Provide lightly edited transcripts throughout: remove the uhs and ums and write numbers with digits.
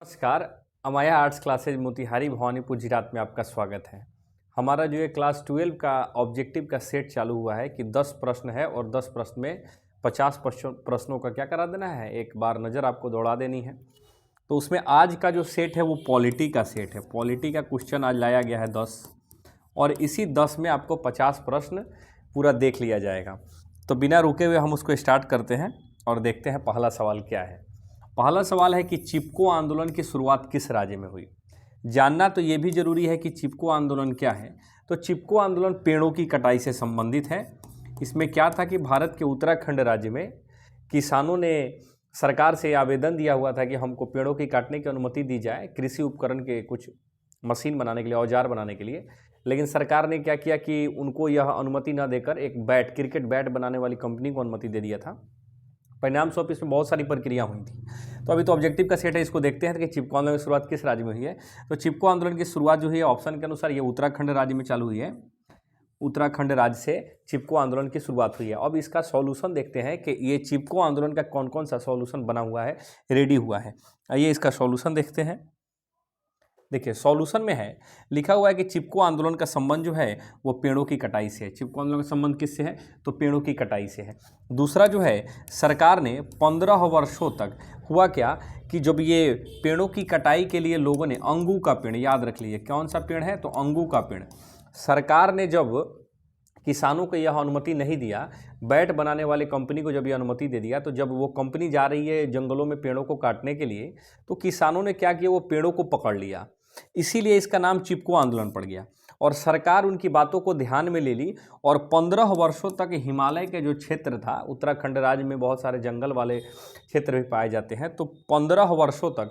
नमस्कार। अमाया arts classes Motihari Bhawanipur जिरात में आपका स्वागत है। हमारा जो ये क्लास 12 का ऑब्जेक्टिव का सेट चालू हुआ है कि 10 प्रश्न है और 10 प्रश्न में 50 प्रश्नों का क्या करा देना है, एक बार नज़र आपको दौड़ा देनी है। तो उसमें आज का जो सेट है वो पॉलिटी का सेट है। पॉलिटी का क्वेश्चन आज लाया गया है 10 और इसी 10 में आपको 50 प्रश्न पूरा देख लिया जाएगा। तो बिना रुके हुए हम उसको स्टार्ट करते हैं और देखते हैं पहला सवाल क्या है। पहला सवाल है कि चिपको आंदोलन की शुरुआत किस राज्य में हुई। जानना तो ये भी जरूरी है कि चिपको आंदोलन क्या है। तो चिपको आंदोलन पेड़ों की कटाई से संबंधित है। इसमें क्या था कि भारत के उत्तराखंड राज्य में किसानों ने सरकार से आवेदन दिया हुआ था कि हमको पेड़ों की काटने की अनुमति दी जाए कृषि उपकरण के कुछ मशीन बनाने के लिए, औजार बनाने के लिए। लेकिन सरकार ने क्या किया कि उनको यह अनुमति न देकर एक बैट, क्रिकेट बैट बनाने वाली कंपनी को अनुमति दे दिया था। परिणाम स्वरूप इसमें बहुत सारी प्रक्रिया हुई थी। तो अभी तो ऑब्जेक्टिव का सेट है, इसको देखते हैं कि चिपको आंदोलन की शुरुआत किस राज्य में हुई है। तो चिपको आंदोलन की शुरुआत जो हुई है ऑप्शन के अनुसार ये उत्तराखंड राज्य में चालू हुई है। उत्तराखंड राज्य से चिपको आंदोलन की शुरुआत हुई है। अब इसका सॉल्यूशन देखते हैं कि ये चिपको आंदोलन का कौन कौन सा सॉल्यूशन बना हुआ है, रेडी हुआ है। आइए इसका सॉल्यूशन देखते हैं। देखिए सॉल्यूशन में है, लिखा हुआ है कि चिपको आंदोलन का संबंध जो है वो पेड़ों की कटाई से है। चिपको आंदोलन का संबंध किससे है, तो पेड़ों की कटाई से है। दूसरा जो है, सरकार ने 15 वर्षों तक हुआ क्या कि जब ये पेड़ों की कटाई के लिए लोगों ने अंगू का पेड़, याद रख लीजिए कौन सा पेड़ है, तो अंगू का पेड़। सरकार ने जब किसानों को यह अनुमति नहीं दिया, बैट बनाने वाली कंपनी को जब यह अनुमति दे दिया, तो जब वो कंपनी जा रही है जंगलों में पेड़ों को काटने के लिए, तो किसानों ने क्या किया, वो पेड़ों को पकड़ लिया। इसीलिए इसका नाम चिपको आंदोलन पड़ गया। और सरकार उनकी बातों को ध्यान में ले ली और 15 वर्षों तक हिमालय के जो क्षेत्र था, उत्तराखंड राज्य में बहुत सारे जंगल वाले क्षेत्र भी पाए जाते हैं, तो 15 वर्षों तक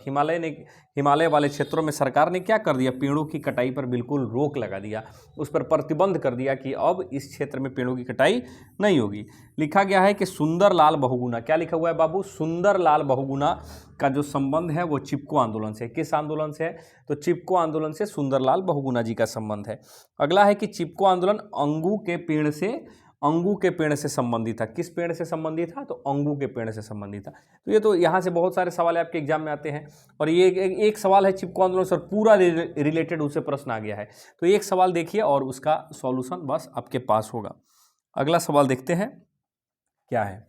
हिमालय वाले क्षेत्रों में सरकार ने क्या कर दिया, पेड़ों की कटाई पर बिल्कुल रोक लगा दिया। उस पर प्रतिबंध कर दिया कि अब इस क्षेत्र में पेड़ों की कटाई नहीं होगी। लिखा गया है कि सुंदरलाल बहुगुणा, क्या लिखा हुआ है बाबू, सुंदरलाल बहुगुणा का जो संबंध है वो चिपको आंदोलन से। किस आंदोलन से है, तो चिपको आंदोलन से सुंदरलाल बहुगुणा जी का संबंध है। अगला है कि चिपको आंदोलन अंगू के पेड़ से संबंधित था। किस पेड़ से संबंधित था, तो अंगू के पेड़ से संबंधित था। तो ये तो यहाँ से बहुत सारे सवाल आपके एग्जाम में आते हैं और ये एक सवाल है चिपको आंदोलन से पूरा रिलेटेड उससे प्रश्न आ गया है। तो एक सवाल देखिए और उसका सॉल्यूशन बस आपके पास होगा। अगला सवाल देखते हैं क्या है।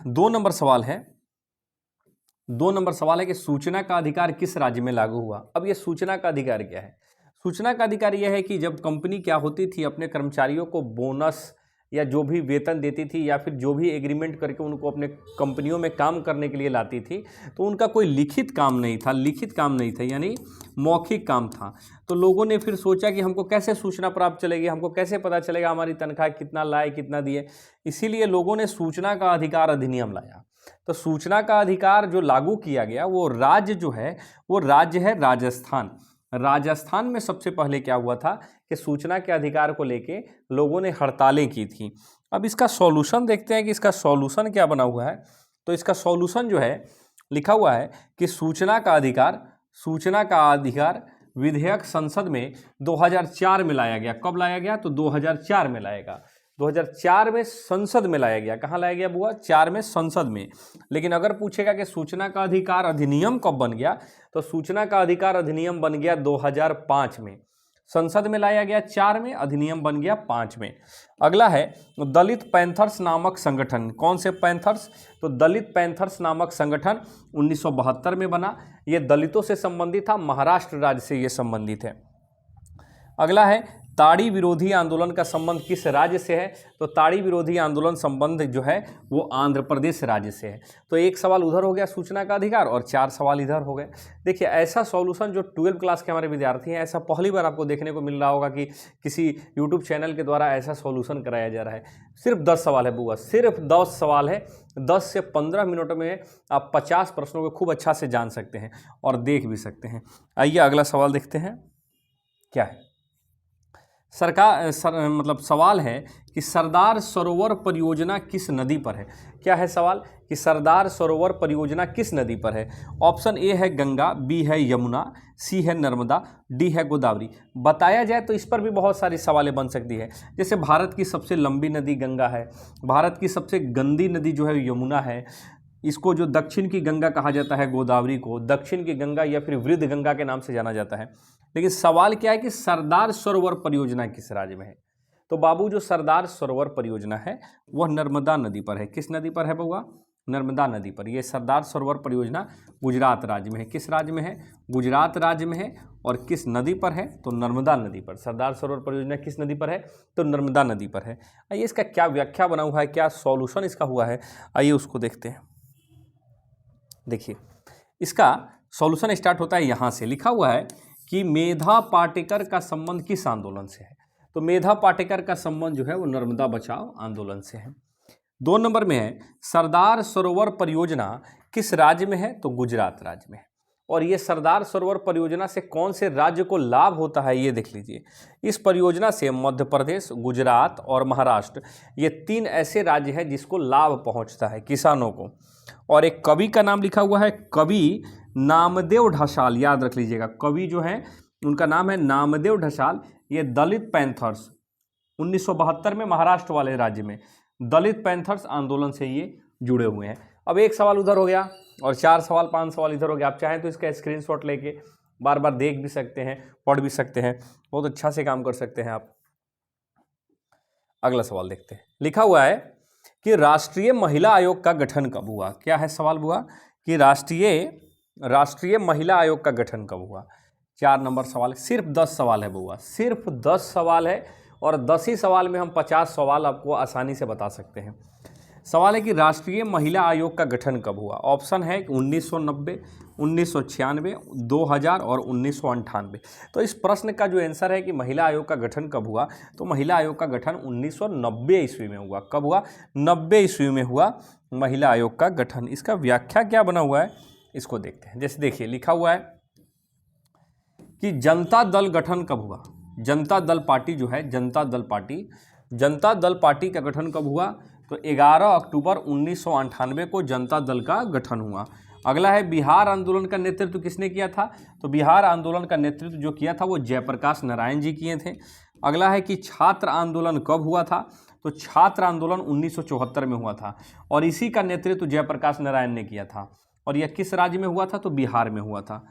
2 नंबर सवाल है। 2 नंबर सवाल है कि सूचना का अधिकार किस राज्य में लागू हुआ। अब ये सूचना का अधिकार क्या है, सूचना का अधिकार यह है कि जब कंपनी क्या होती थी, अपने कर्मचारियों को बोनस या जो भी वेतन देती थी या फिर जो भी एग्रीमेंट करके उनको अपने कंपनियों में काम करने के लिए लाती थी, तो उनका कोई लिखित काम नहीं था, यानी मौखिक काम था। तो लोगों ने फिर सोचा कि हमको कैसे सूचना प्राप्त चलेगी, हमको कैसे पता चलेगा हमारी तनख्वाह कितना लाए कितना दिए। इसीलिए लोगों ने सूचना का अधिकार अधिनियम लाया। तो सूचना का अधिकार जो लागू किया गया वो राज्य जो है वो राज्य है राजस्थान। राजस्थान में सबसे पहले क्या हुआ था कि सूचना के अधिकार को लेके लोगों ने हड़तालें की थी। अब इसका सॉल्यूशन देखते हैं कि इसका सॉल्यूशन क्या बना हुआ है। तो इसका सॉल्यूशन जो है, लिखा हुआ है कि सूचना का अधिकार विधेयक संसद में 2004 में लाया गया। कब लाया गया, तो 2004 में लाया गया। 2004 में संसद में लाया गया। कहाँ लाया गया बुआ, 4 में संसद में। लेकिन अगर पूछेगा कि सूचना का अधिकार अधिनियम कब बन गया, तो सूचना का अधिकार अधिनियम बन गया 2005 में। संसद में लाया गया 4 में, अधिनियम बन गया 5 में। अगला है दलित पैंथर्स नामक संगठन। कौन से पैंथर्स, तो दलित पैंथर्स नामक संगठन 1972 में बना। ये दलितों से संबंधित था, महाराष्ट्र राज्य से ये संबंधित है। अगला है ताड़ी विरोधी आंदोलन का संबंध किस राज्य से है, तो ताड़ी विरोधी आंदोलन संबंध जो है वो आंध्र प्रदेश राज्य से है। तो एक सवाल उधर हो गया सूचना का अधिकार और 4 सवाल इधर हो गए। देखिए ऐसा सॉल्यूशन जो 12 क्लास के हमारे विद्यार्थी हैं, ऐसा पहली बार आपको देखने को मिल रहा होगा कि किसी यूट्यूब चैनल के द्वारा ऐसा सॉल्यूशन कराया जा रहा है। सिर्फ 10 सवाल है बुआ, सिर्फ 10 सवाल है। 10 से 15 मिनट में आप 50 प्रश्नों को खूब अच्छा से जान सकते हैं और देख भी सकते हैं। आइए अगला सवाल देखते हैं क्या है। सवाल है कि सरदार सरोवर परियोजना किस नदी पर है। क्या है सवाल, कि सरदार सरोवर परियोजना किस नदी पर है। ऑप्शन ए है गंगा, बी है यमुना, सी है नर्मदा, डी है गोदावरी। बताया जाए तो इस पर भी बहुत सारी सवालें बन सकती है। जैसे भारत की सबसे लंबी नदी गंगा है, भारत की सबसे गंदी नदी जो है यमुना है, इसको जो दक्षिण की गंगा कहा जाता है, गोदावरी को दक्षिण की गंगा या फिर वृद्ध गंगा के नाम से जाना जाता है। लेकिन सवाल क्या है कि सरदार सरोवर परियोजना किस राज्य में है? तो बाबू जो सरदार सरोवर परियोजना है वह नर्मदा नदी पर है। किस नदी पर है बउआ? नर्मदा नदी पर। यह सरदार सरोवर परियोजना गुजरात राज्य में है। किस राज्य में है? गुजरात राज्य में है। और किस नदी पर है? तो नर्मदा नदी पर। सरदार सरोवर परियोजना किस नदी पर है? तो नर्मदा नदी पर है। आइए इसका क्या व्याख्या बना हुआ है, क्या सॉल्यूशन इसका हुआ है, आइए उसको देखते हैं। देखिए इसका सॉल्यूशन स्टार्ट होता है यहाँ से। लिखा हुआ है कि मेधा पाटेकर का संबंध किस आंदोलन से है? तो मेधा पाटेकर का संबंध जो है वो नर्मदा बचाओ आंदोलन से है। 2 नंबर में है सरदार सरोवर परियोजना किस राज्य में है? तो गुजरात राज्य में है। और ये सरदार सरोवर परियोजना से कौन से राज्य को लाभ होता है ये देख लीजिए। इस परियोजना से मध्य प्रदेश, गुजरात और महाराष्ट्र, ये 3 ऐसे राज्य हैं जिसको लाभ पहुंचता है किसानों को। और एक कवि का नाम लिखा हुआ है, कवि नामदेव ढसाल, याद रख लीजिएगा। कवि जो है उनका नाम है नामदेव ढसाल। ये दलित पैंथर्स 1972 में महाराष्ट्र वाले राज्य में दलित पैंथर्स आंदोलन से ये जुड़े हुए हैं। अब एक सवाल उधर हो गया और 4 सवाल 5 सवाल इधर हो गया। आप चाहें तो इसका स्क्रीनशॉट लेके बार बार देख भी सकते हैं, पढ़ भी सकते हैं, बहुत अच्छा से काम कर सकते हैं आप। अगला सवाल देखते हैं। लिखा हुआ है कि राष्ट्रीय महिला आयोग का गठन कब हुआ? क्या है सवाल हुआ कि राष्ट्रीय महिला आयोग का गठन कब हुआ? 4 नंबर सवाल। सिर्फ 10 सवाल है बुआ, सिर्फ 10 सवाल है और 10 ही सवाल में हम 50 सवाल आपको आसानी से बता सकते हैं। सवाल है कि राष्ट्रीय महिला आयोग का गठन कब हुआ? ऑप्शन है 1990, 1996, 2000 और 1998। तो इस प्रश्न का जो आंसर है कि महिला आयोग का गठन कब हुआ, तो महिला आयोग का गठन 1990 ईस्वी में हुआ। कब हुआ? 90 ईस्वी में हुआ महिला आयोग का गठन। इसका व्याख्या क्या बना हुआ है इसको देखते हैं। जैसे देखिए लिखा हुआ है कि जनता दल गठन कब हुआ? जनता दल पार्टी जो है, जनता दल पार्टी का गठन कब हुआ? तो 11 अक्टूबर 1998 को जनता दल का गठन हुआ। अगला है बिहार आंदोलन का नेतृत्व किसने किया था? तो बिहार आंदोलन का नेतृत्व जो किया था वो जयप्रकाश नारायण जी किए थे। अगला है कि छात्र आंदोलन कब हुआ था? तो छात्र आंदोलन 1974 में हुआ था और इसी का नेतृत्व जयप्रकाश नारायण ने किया था। और यह किस राज्य में हुआ था? तो बिहार में हुआ था।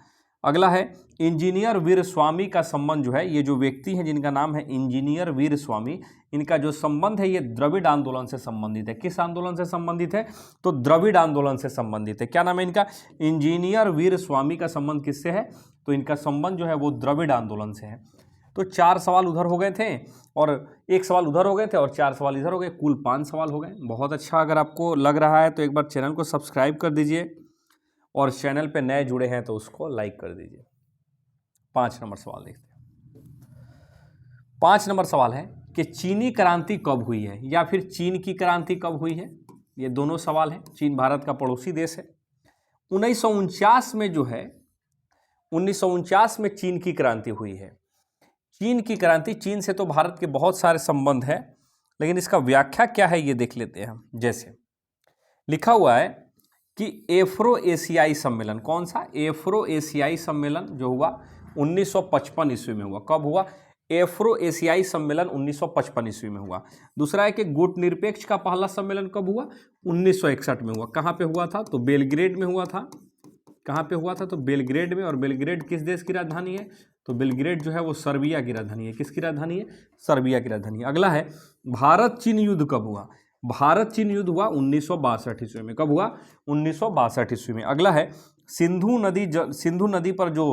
अगला है इंजीनियर वीर स्वामी का संबंध जो है, ये जो व्यक्ति हैं जिनका नाम है इंजीनियर वीर स्वामी, इनका जो संबंध है ये द्रविड़ आंदोलन से संबंधित है। किस आंदोलन से संबंधित है? तो द्रविड़ आंदोलन से संबंधित है। क्या नाम है इनका? इंजीनियर वीर स्वामी का संबंध किससे है? तो इनका संबंध जो है वो द्रविड़ आंदोलन से है। तो 4 सवाल उधर हो गए थे और 1 सवाल उधर हो गए थे और 4 सवाल इधर हो गए, कुल 5 सवाल हो गए। बहुत अच्छा। अगर आपको लग रहा है तो एक बार चैनल को सब्सक्राइब कर दीजिए और चैनल पे नए जुड़े हैं तो उसको लाइक कर दीजिए। 5 नंबर सवाल देखते हैं। 5 नंबर सवाल है कि चीनी क्रांति कब हुई है या फिर चीन की क्रांति कब हुई है? ये दोनों सवाल हैं। चीन भारत का पड़ोसी देश है। 1949 में जो है 1949 में चीन की क्रांति हुई है। चीन की क्रांति, चीन से तो भारत के बहुत सारे संबंध हैं, लेकिन इसका व्याख्या क्या है ये देख लेते हैं। जैसे लिखा हुआ है कि एफ्रो एशियाई सम्मेलन, कौन सा? एफ्रो एशियाई सम्मेलन जो हुआ 1955 ईस्वी में हुआ। कब हुआ? एफ्रो एशियाई सम्मेलन 1955 ईस्वी में हुआ। दूसरा है कि गुटनिरपेक्ष का पहला सम्मेलन कब हुआ? 1961 में हुआ। कहाँ पे हुआ था? तो बेलग्रेड में हुआ था। कहाँ पे हुआ था? तो बेलग्रेड में। और बेलग्रेड किस देश की राजधानी है? तो बेलग्रेड जो है वो सर्बिया की राजधानी है। किसकी राजधानी है? सर्बिया की राजधानी है। अगला है भारत चीन युद्ध कब हुआ? भारत चीन युद्ध हुआ 1962 ईस्वी में। कब हुआ? 1962 ईस्वी में। अगला है सिंधु नदी पर जो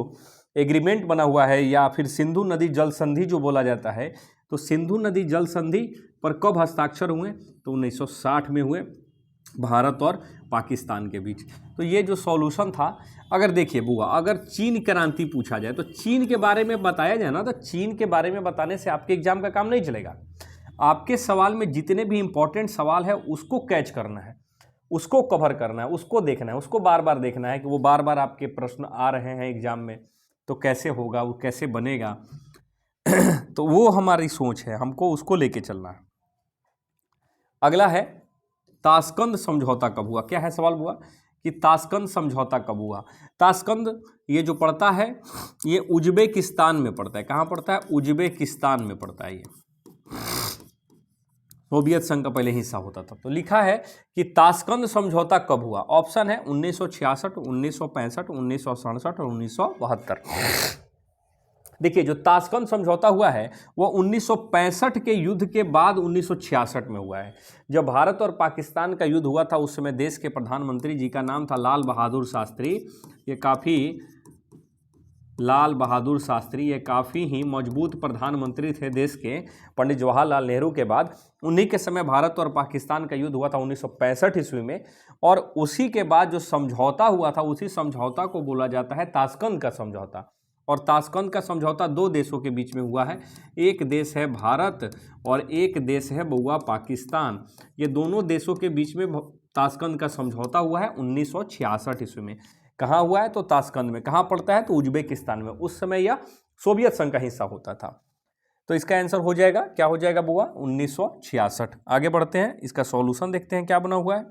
एग्रीमेंट बना हुआ है या फिर सिंधु नदी जल संधि जो बोला जाता है, तो सिंधु नदी जल संधि पर कब हस्ताक्षर हुए? तो 1960 में हुए, भारत और पाकिस्तान के बीच। तो ये जो सॉल्यूशन था, अगर देखिए बुआ, अगर चीन क्रांति पूछा जाए तो चीन के बारे में बताया जाए ना, तो चीन के बारे में बताने से आपके एग्जाम का काम नहीं चलेगा। आपके सवाल में जितने भी इंपॉर्टेंट सवाल है उसको कैच करना है, उसको कवर करना है, उसको देखना है, उसको बार बार देखना है कि वो बार बार आपके प्रश्न आ रहे हैं एग्जाम में, तो कैसे होगा, वो कैसे बनेगा। तो वो हमारी सोच है, हमको उसको लेके चलना है। अगला है ताशकंद समझौता कब हुआ? क्या है सवाल हुआ कि ताशकंद समझौता कब हुआ? ताशकंद ये जो पड़ता है ये उज्बेकिस्तान में पड़ता है। कहाँ पड़ता है? उज्बेकिस्तान में पड़ता है ये। सोवियत संघ का पहले हिस्सा होता था। तो लिखा है कि ताशकंद समझौता कब हुआ। ऑप्शन है 1966, 1965, 1967 और 1972। देखिए, जो ताशकंद समझौता हुआ है वो 1965 के युद्ध के बाद 1966 में हुआ है। जब भारत और पाकिस्तान का युद्ध हुआ था उस समय देश के प्रधानमंत्री जी का नाम था लाल बहादुर शास्त्री। ये काफ़ी ही मजबूत प्रधानमंत्री थे देश के, पंडित जवाहरलाल नेहरू के बाद। उन्हीं के समय भारत और पाकिस्तान का युद्ध हुआ था 1965 ईस्वी में, और उसी के बाद जो समझौता हुआ था उसी समझौता को बोला जाता है ताशकंद का समझौता। और ताशकंद का समझौता दो देशों के बीच में हुआ है, एक देश है भारत और एक देश है बउआ पाकिस्तान। ये दोनों देशों के बीच में ताशकंद का समझौता हुआ है 1966 ईस्वी में। कहाँ हुआ है? तो ताशकंद में। कहाँ पड़ता है? तो उज्बेकिस्तान में। उस समय यह सोवियत संघ का हिस्सा होता था। तो इसका आंसर हो जाएगा, क्या हो जाएगा बुआ? 1966। आगे बढ़ते हैं, इसका सॉल्यूशन देखते हैं क्या बना हुआ है।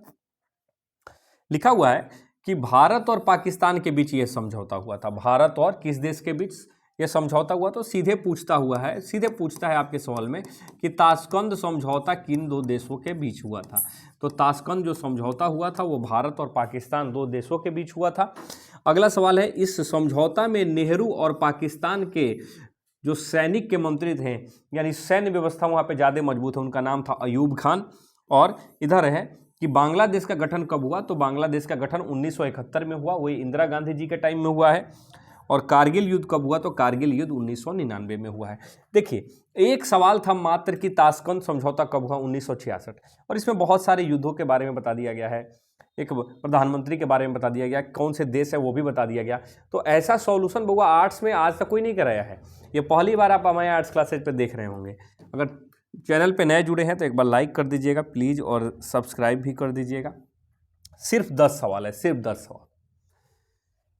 लिखा हुआ है कि भारत और पाकिस्तान के बीच यह समझौता हुआ था। भारत और किस देश के बीच यह समझौता हुआ? तो सीधे पूछता है आपके सवाल में कि ताशकंद समझौता किन दो देशों के बीच हुआ था। तो ताशकंद जो समझौता हुआ था वो भारत और पाकिस्तान दो देशों के बीच हुआ था। अगला सवाल है, इस समझौता में नेहरू और पाकिस्तान के जो सैनिक के मंत्री थे, यानी सैन्य व्यवस्था वहाँ पे ज़्यादा मजबूत है, उनका नाम था अयूब खान। और इधर है कि बांग्लादेश का गठन कब हुआ? तो बांग्लादेश का गठन 1971 में हुआ, वही इंदिरा गांधी जी के टाइम में हुआ है। और कारगिल युद्ध कब हुआ? तो कारगिल युद्ध 1999 में हुआ है। देखिए, एक सवाल था मात्र कि ताशकंद समझौता कब हुआ? 1966। और इसमें बहुत सारे युद्धों के बारे में बता दिया गया है, एक प्रधानमंत्री के बारे में बता दिया गया, कौन से देश है वो भी बता दिया गया। तो ऐसा सॉल्यूशन बउआ आर्ट्स में आज तक कोई नहीं कराया है, ये पहली बार आप हमारे आर्ट्स क्लासेज पे देख रहे होंगे। अगर चैनल पे नए जुड़े हैं तो एक बार लाइक कर दीजिएगा प्लीज़, और सब्सक्राइब भी कर दीजिएगा। सिर्फ 10 सवाल है, सिर्फ 10 सवाल।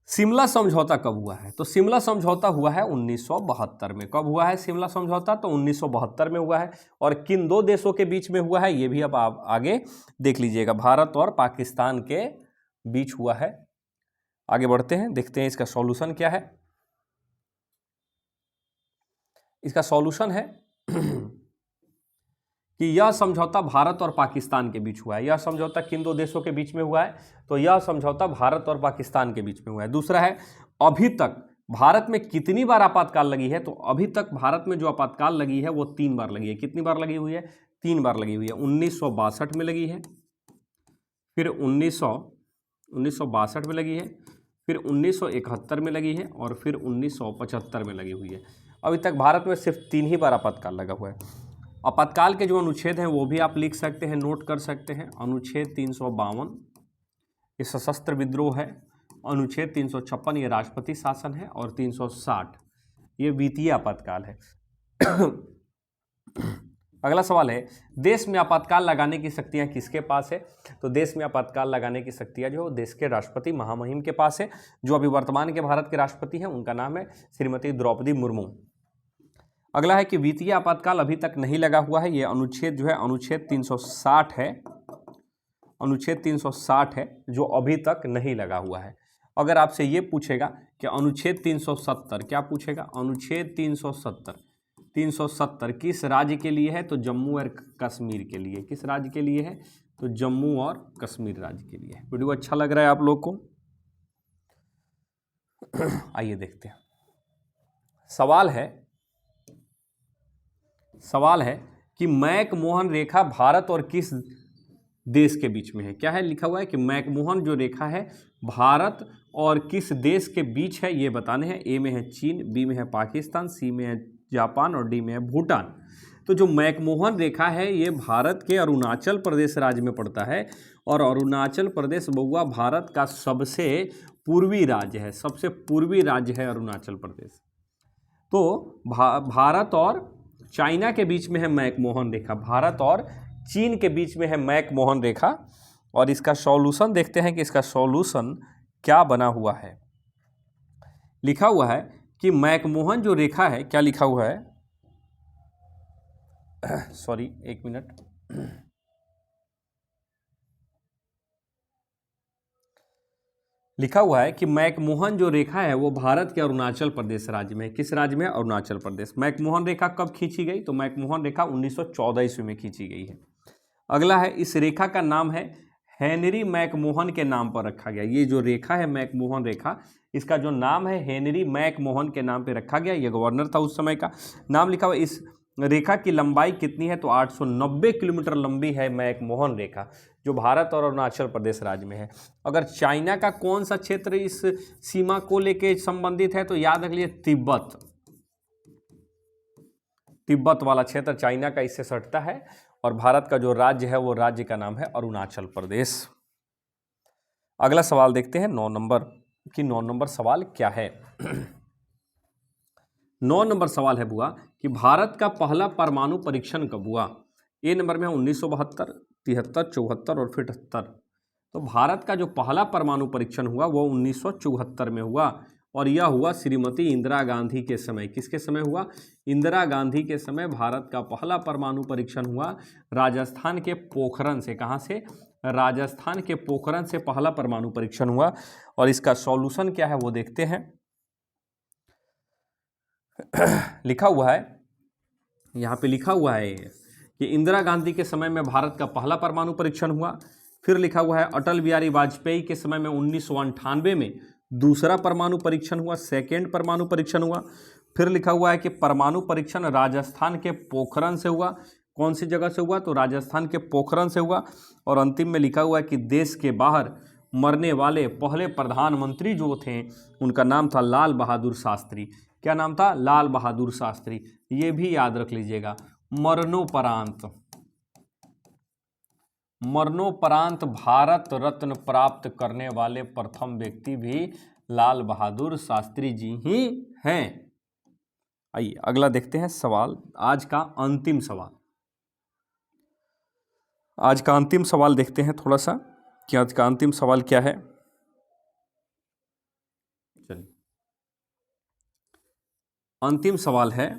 शिमला समझौता कब हुआ है? तो शिमला समझौता हुआ है 1972 में। कब हुआ है शिमला समझौता? तो 1972 में हुआ है। और किन दो देशों के बीच में हुआ है ये भी अब आप आगे देख लीजिएगा, भारत और पाकिस्तान के बीच हुआ है। आगे बढ़ते हैं, देखते हैं इसका सॉल्यूशन क्या है। इसका सॉल्यूशन है कि यह समझौता भारत और पाकिस्तान के बीच हुआ है। यह समझौता किन दो देशों के बीच में हुआ है? तो यह समझौता भारत और पाकिस्तान के बीच में हुआ है। दूसरा है, अभी तक भारत में कितनी बार आपातकाल लगी है? तो अभी तक भारत में जो आपातकाल लगी है वो 3 बार लगी है। कितनी बार लगी हुई है? 3 बार लगी हुई है। 1962 में लगी है, फिर 1962 में लगी है, फिर 1971 में लगी है, और फिर 1975 में लगी हुई है। अभी तक भारत में सिर्फ 3 ही बार आपातकाल लगा हुआ है। आपातकाल के जो अनुच्छेद हैं वो भी आप लिख सकते हैं, नोट कर सकते हैं। अनुच्छेद 352 ये सशस्त्र विद्रोह है, अनुच्छेद 356 ये राष्ट्रपति शासन है, और 360 ये वित्तीय आपातकाल है। अगला सवाल है, देश में आपातकाल लगाने की शक्तियां किसके पास है? तो देश में आपातकाल लगाने की शक्तियां जो देश के राष्ट्रपति महामहिम के पास है। जो अभी वर्तमान के भारत के राष्ट्रपति हैं उनका नाम है श्रीमती द्रौपदी मुर्मू। अगला है कि वित्तीय आपातकाल अभी तक नहीं लगा हुआ है। ये अनुच्छेद जो है अनुच्छेद 360 है, अनुच्छेद 360 है जो अभी तक नहीं लगा हुआ है। अगर आपसे ये पूछेगा कि अनुच्छेद 370 क्या पूछेगा? अनुच्छेद 370 किस राज्य के लिए है? तो जम्मू और कश्मीर के लिए। किस राज्य के लिए है? तो जम्मू और कश्मीर राज्य के लिए। वीडियो अच्छा लग रहा है आप लोग को? आइए देखते हैं। सवाल है कि मैकमोहन रेखा भारत और किस देश के बीच में है? क्या है लिखा हुआ है कि मैकमोहन जो रेखा है भारत और किस देश के बीच है ये बताने हैं। ए में है चीन, बी में है पाकिस्तान, सी में है जापान और डी में है भूटान। तो जो मैकमोहन रेखा है ये भारत के अरुणाचल प्रदेश राज्य में पड़ता है, और अरुणाचल प्रदेश बउआ भारत का सबसे पूर्वी राज्य है। सबसे पूर्वी राज्य है अरुणाचल प्रदेश। तो भारत और चाइना के बीच में है मैकमोहन रेखा, भारत और चीन के बीच में है मैकमोहन रेखा। और इसका सॉल्यूशन देखते हैं कि इसका सॉल्यूशन क्या बना हुआ है। लिखा हुआ है कि मैकमोहन जो रेखा है, क्या लिखा हुआ है? सॉरी, एक मिनट। लिखा हुआ है कि मैकमोहन जो रेखा है वो भारत के अरुणाचल प्रदेश राज्य में, किस राज्य में? अरुणाचल प्रदेश। मैकमोहन रेखा कब खींची गई? तो मैकमोहन रेखा 1914 ईस्वी में खींची गई है। अगला है, इस रेखा का नाम है हेनरी मैकमोहन के नाम पर रखा गया। ये जो रेखा है मैकमोहन रेखा, इसका जो नाम है हेनरी मैकमोहन के नाम पे रखा गया। ये गवर्नर था उस समय का। नाम लिखा हुआ। इस रेखा की लंबाई कितनी है? तो 890 किलोमीटर लंबी है मैकमोहन रेखा, जो भारत और अरुणाचल प्रदेश राज्य में है। अगर चाइना का कौन सा क्षेत्र इस सीमा को लेके संबंधित है तो याद रख लीजिए तिब्बत। तिब्बत वाला क्षेत्र चाइना का इससे सटता है। और भारत का जो राज्य है वो राज्य का नाम है अरुणाचल प्रदेश। अगला सवाल देखते हैं 9 नंबर की। 9 नंबर सवाल क्या है? 9 नंबर सवाल है बुआ कि भारत का पहला परमाणु परीक्षण कब हुआ? ए नंबर में 1972, 73, 74 और फिर 78। तो भारत का जो पहला परमाणु परीक्षण हुआ वो 1974 में हुआ, और यह हुआ श्रीमती इंदिरा गांधी के समय। किसके समय हुआ? इंदिरा गांधी के समय भारत का पहला परमाणु परीक्षण हुआ राजस्थान के पोखरण से। कहाँ से? राजस्थान के पोखरण से पहला परमाणु परीक्षण हुआ। और इसका सॉल्यूशन क्या है वो देखते हैं। लिखा हुआ है, यहाँ पे लिखा हुआ है कि इंदिरा गांधी के समय में भारत का पहला परमाणु परीक्षण हुआ। फिर लिखा हुआ है अटल बिहारी वाजपेयी के समय में 1998 में दूसरा परमाणु परीक्षण हुआ, सेकेंड परमाणु परीक्षण हुआ। फिर लिखा हुआ है कि परमाणु परीक्षण राजस्थान के पोखरण से हुआ। कौन सी जगह से हुआ? तो राजस्थान के पोखरण से हुआ। और अंतिम में लिखा हुआ है कि देश के बाहर मरने वाले पहले प्रधानमंत्री जो थे उनका नाम था लाल बहादुर शास्त्री। क्या नाम था? लाल बहादुर शास्त्री। ये भी याद रख लीजिएगा। मरणोपरांत भारत रत्न प्राप्त करने वाले प्रथम व्यक्ति भी लाल बहादुर शास्त्री जी ही हैं। आइए अगला देखते हैं सवाल, आज का अंतिम सवाल। आज का अंतिम सवाल देखते हैं थोड़ा सा कि आज का अंतिम सवाल क्या है। चलिए, अंतिम सवाल है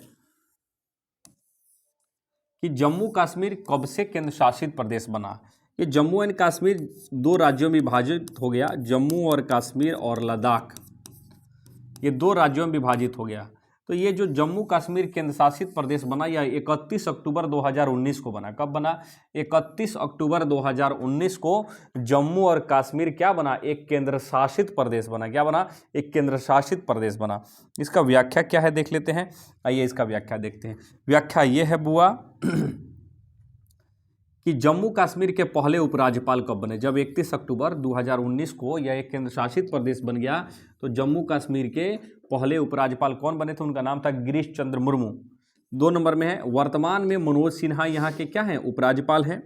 कि जम्मू कश्मीर कब से केंद्र शासित प्रदेश बना? ये जम्मू एंड कश्मीर 2 राज्यों में विभाजित हो गया। जम्मू और कश्मीर और लद्दाख, ये 2 राज्यों में विभाजित हो गया। तो ये जो जम्मू कश्मीर केंद्र शासित प्रदेश बना, यह 31 अक्टूबर 2019 को बना। कब बना? 31 अक्टूबर 2019 को जम्मू और कश्मीर क्या बना? एक केंद्र शासित प्रदेश बना। क्या बना? एक केंद्र शासित प्रदेश बना। इसका व्याख्या क्या है देख लेते हैं। आइए इसका व्याख्या देखते हैं। व्याख्या ये है बुआ कि जम्मू कश्मीर के पहले उपराज्यपाल कब बने? जब 31 अक्टूबर 2019 को यह एक केंद्र शासित प्रदेश बन गया तो जम्मू कश्मीर के पहले उपराज्यपाल कौन बने थे? उनका नाम था गिरीश चंद्र मुर्मू। 2 नंबर में है वर्तमान में मनोज सिन्हा यहाँ के क्या हैं? उपराज्यपाल हैं।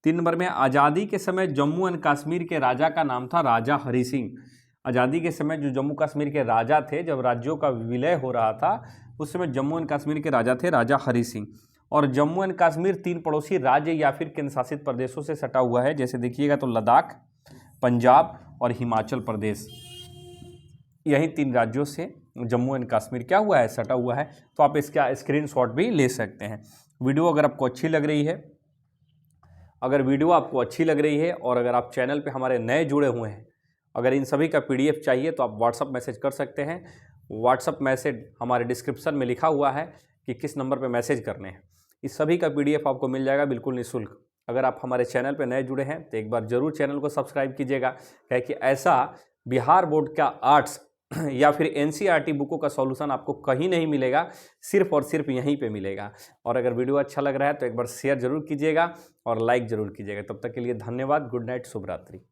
3 नंबर में आज़ादी के समय जम्मू एंड कश्मीर के राजा का नाम था राजा हरि सिंह। आज़ादी के समय जो जम्मू कश्मीर के राजा थे, जब राज्यों का विलय हो रहा था उस समय जम्मू एंड कश्मीर के राजा थे राजा हरि सिंह। और जम्मू एंड कश्मीर 3 पड़ोसी राज्य या फिर केंद्र शासित प्रदेशों से सटा हुआ है। जैसे देखिएगा तो लद्दाख, पंजाब और हिमाचल प्रदेश, यही 3 राज्यों से जम्मू एंड कश्मीर क्या हुआ है? सटा हुआ है। तो आप इसका स्क्रीनशॉट भी ले सकते हैं। वीडियो अगर आपको अच्छी लग रही है, और अगर आप चैनल पे हमारे नए जुड़े हुए हैं, अगर इन सभी का PDF चाहिए तो आप व्हाट्सअप मैसेज कर सकते हैं। व्हाट्सअप मैसेज हमारे डिस्क्रिप्शन में लिखा हुआ है कि किस नंबर पे मैसेज करने हैं। इस सभी का PDF आपको मिल जाएगा बिल्कुल निःशुल्क। अगर आप हमारे चैनल पे नए जुड़े हैं तो एक बार जरूर चैनल को सब्सक्राइब कीजिएगा, क्या कि ऐसा बिहार बोर्ड का आर्ट्स या फिर NCERT बुकों का सॉल्यूशन आपको कहीं नहीं मिलेगा, सिर्फ और सिर्फ यहीं पे मिलेगा। और अगर वीडियो अच्छा लग रहा है तो एक बार शेयर जरूर कीजिएगा और लाइक जरूर कीजिएगा। तब तक के लिए धन्यवाद। गुड नाइट, शुभ रात्रि।